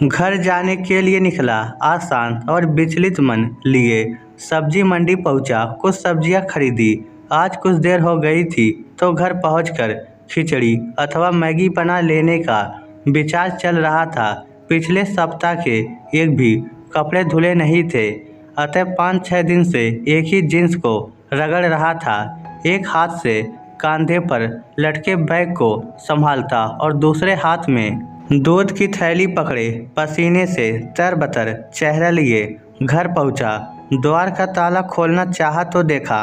घर जाने के लिए निकला, आसान और विचलित मन लिए सब्जी मंडी पहुंचा, कुछ सब्जियां खरीदी। आज कुछ देर हो गई थी तो घर पहुंचकर खिचड़ी अथवा मैगी बना लेने का विचार चल रहा था। पिछले सप्ताह के एक भी कपड़े धुले नहीं थे, अतः 5-6 दिन से एक ही जींस को रगड़ रहा था। एक हाथ से कंधे पर लटके बैग को संभालता और दूसरे हाथ में दूध की थैली पकड़े पसीने से तरबतर चेहरा लिए घर पहुंचा। द्वार का ताला खोलना चाहा तो देखा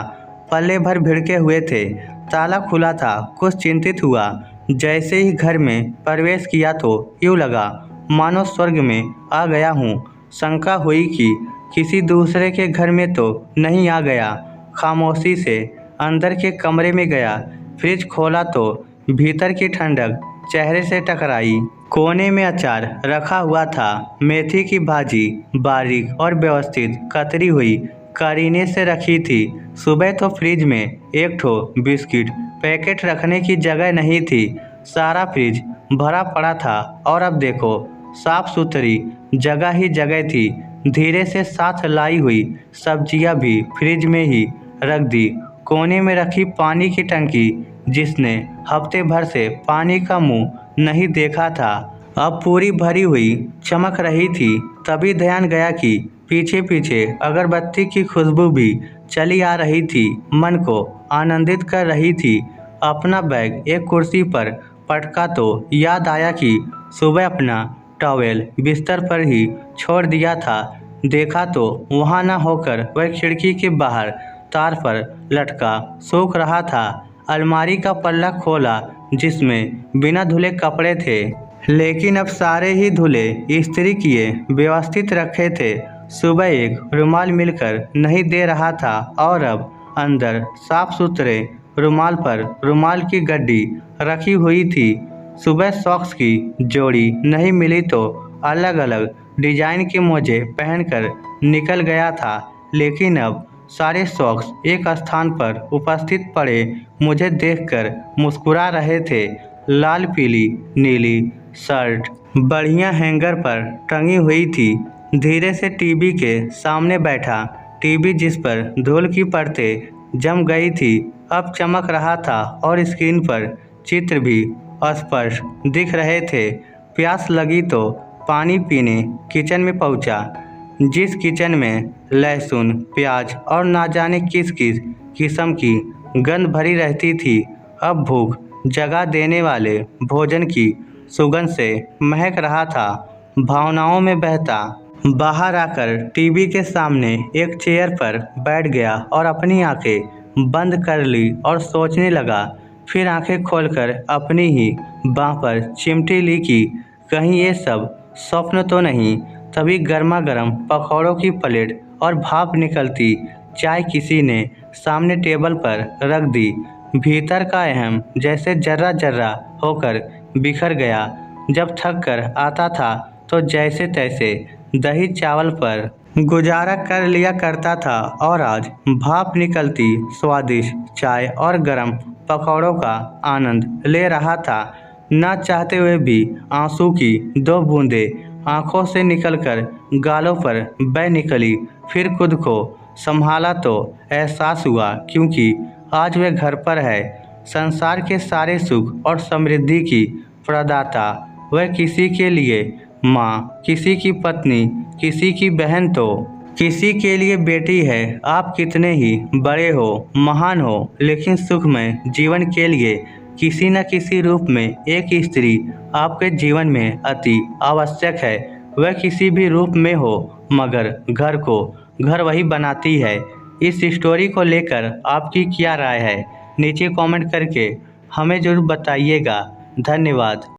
पल्ले भर भिड़के हुए थे। ताला खुला था। कुछ चिंतित हुआ। जैसे ही घर में प्रवेश किया तो यूँ लगा मानो स्वर्ग में आ गया हूँ। शंका हुई कि किसी दूसरे के घर में तो नहीं आ गया। खामोशी से अंदर के कमरे में गया। फ्रिज खोला तो भीतर की ठंडक चेहरे से टकराई। कोने में अचार रखा हुआ था। मेथी की भाजी बारीक और व्यवस्थित कतरी हुई करीने से रखी थी। सुबह तो फ्रिज में एक ठो बिस्किट पैकेट रखने की जगह नहीं थी। सारा फ्रिज भरा पड़ा था और अब देखो साफ सुथरी जगह ही जगह थी। धीरे से साथ लाई हुई सब्जियां भी फ्रिज में ही रख दी। कोने में रखी पानी की टंकी, जिसने हफ्ते भर से पानी का मुंह नहीं देखा था, अब पूरी भरी हुई चमक रही थी। तभी ध्यान गया कि पीछे पीछे अगरबत्ती की खुशबू भी चली आ रही थी, मन को आनंदित कर रही थी। अपना बैग एक कुर्सी पर पटका तो याद आया कि सुबह अपना टॉवेल बिस्तर पर ही छोड़ दिया था। देखा तो वहाँ न होकर वह खिड़की के बाहर तार पर लटका सूख रहा था। अलमारी का पल्ला खोला, जिसमें बिना धुले कपड़े थे, लेकिन अब सारे ही धुले इस्त्री किए व्यवस्थित रखे थे। सुबह एक रुमाल मिलकर नहीं दे रहा था और अब अंदर साफ सुथरे रुमाल पर रुमाल की गड्डी रखी हुई थी। सुबह सॉक्स की जोड़ी नहीं मिली तो अलग अलग डिजाइन के मोजे पहनकर निकल गया था, लेकिन अब सारे सॉक्स एक स्थान पर उपस्थित पड़े मुझे देखकर मुस्कुरा रहे थे। लाल पीली नीली शर्ट बढ़िया हैंगर पर टंगी हुई थी। धीरे से टीवी के सामने बैठा। टीवी जिस पर धूल की परतें जम गई थी अब चमक रहा था और स्क्रीन पर चित्र भी स्पष्ट दिख रहे थे। प्यास लगी तो पानी पीने किचन में पहुंचा। जिस किचन में लहसुन प्याज और ना जाने किस किस किस्म की गंध भरी रहती थी, अब भूख जगा देने वाले भोजन की सुगंध से महक रहा था। भावनाओं में बहता बाहर आकर टीवी के सामने एक चेयर पर बैठ गया और अपनी आंखें बंद कर ली और सोचने लगा। फिर आंखें खोलकर अपनी ही बाह पर चिमटी ली कि कहीं ये सब स्वप्न तो नहीं। तभी गर्मा गर्म पकौड़ों की प्लेट और भाप निकलती चाय किसी ने सामने टेबल पर रख दी। भीतर का अहम जैसे जर्रा जर्रा होकर बिखर गया। जब थक कर आता था तो जैसे तैसे दही चावल पर गुजारा कर लिया करता था और आज भाप निकलती स्वादिष्ट चाय और गर्म पकौड़ों का आनंद ले रहा था। ना चाहते हुए भी आंसू की 2 बूंदें आंखों से निकलकर गालों पर बह निकली। फिर खुद को संभाला तो एहसास हुआ, क्योंकि आज वह घर पर है, संसार के सारे सुख और समृद्धि की प्रदाता। वह किसी के लिए माँ, किसी की पत्नी, किसी की बहन तो किसी के लिए बेटी है। आप कितने ही बड़े हो, महान हो, लेकिन सुखमय जीवन के लिए किसी न किसी रूप में एक स्त्री आपके जीवन में अति आवश्यक है। वह किसी भी रूप में हो, मगर घर को घर वही बनाती है। इस स्टोरी को लेकर आपकी क्या राय है, नीचे कमेंट करके हमें ज़रूर बताइएगा। धन्यवाद।